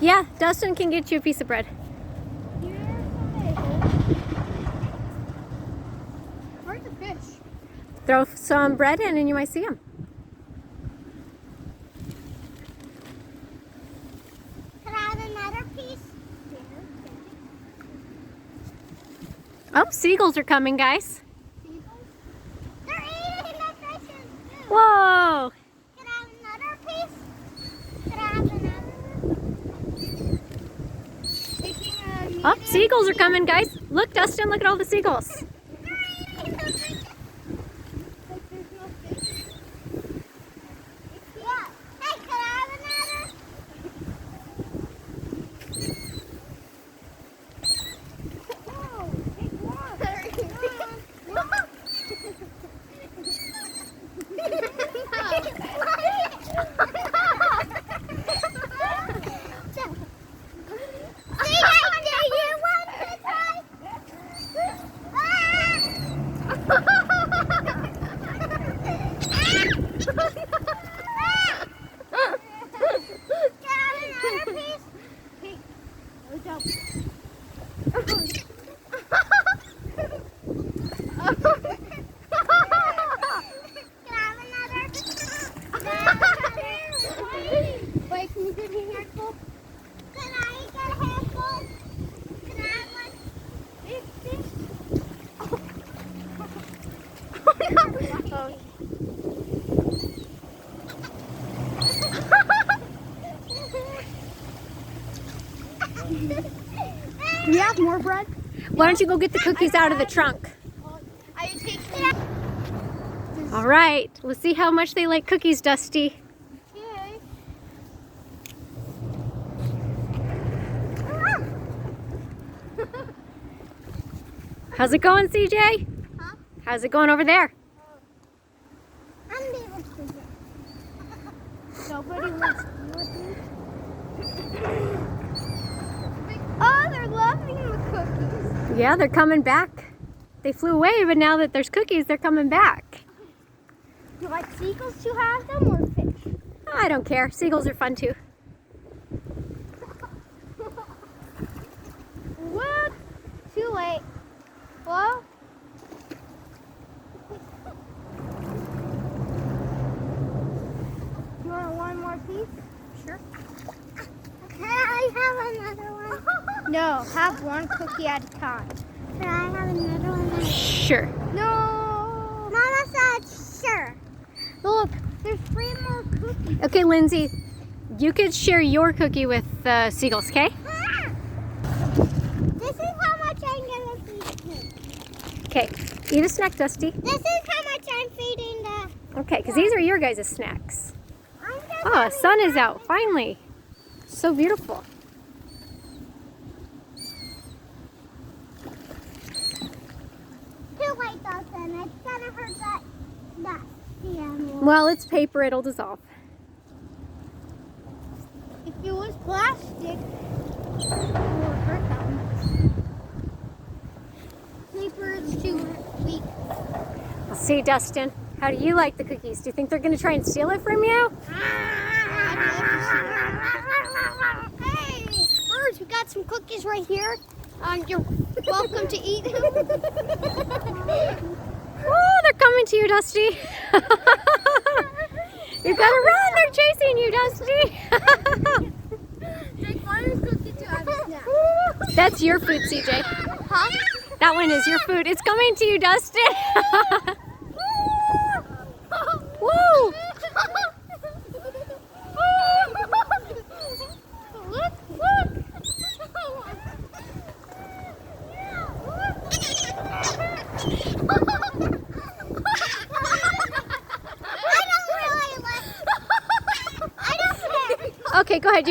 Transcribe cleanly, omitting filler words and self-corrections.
Yeah, Dustin can get you a piece of bread. Here's the bagel. Where's the fish? Throw some bread in and you might see them. Can I have another piece? Oh, seagulls are coming, guys. Seagulls? They're eating the fishes too. Whoa! Can I have another piece? Can I have another? Taking a medium. Oh, seagulls are coming, guys. Look, Dustin, look at all the seagulls. They're eating the fishes. Like there's no fish. What? Hey, can I have another? No, take one. They're eating. Wait, can you give me a handful? Can I get a handful? Can I have one? Big fish? Oh. Do you have more bread? Why don't you go get the cookies out of the trunk? I take that. All right, let's see how much they like cookies, Dusty. Okay. How's it going, CJ? Huh? How's it going over there? I'm able to get. Nobody wants to be with me. Oh, they're loving the cookies. Yeah, they're coming back. They flew away, but now that there's cookies, they're coming back. Do you like seagulls to have them or fish? I don't care. Seagulls are fun too. What? Too late. Well. You want one more piece? Sure. Can I have another one? No, have one cookie at a time. Can I have another one? Sure. No. Mama said sure. Look, there's 3 more cookies. Okay, Lindsay, you could share your cookie with the seagulls, okay? This is how much I'm gonna feed him. Okay, eat a snack, Dusty. This is how much I'm feeding the. Okay, because these are your guys' snacks. I'm just Oh, sun is out, finally. So beautiful. too late, Dawson. It's gonna hurt that animal. Well, it's paper, it'll dissolve. If it was plastic, it would hurt that much. Paper is too weak. Let's see, Dustin. How do you like the cookies? Do you think they're going to try and steal it from you? Hey, birds, we got some cookies right here. You're welcome to eat them. Oh, they're coming to you, Dusty. You gotta run, they're chasing you, Dusty. Take one cookie to have a snack. That's your food, CJ. Huh? That one is your food. It's coming to you, Dustin. Woo! Look, look. Okay, go ahead.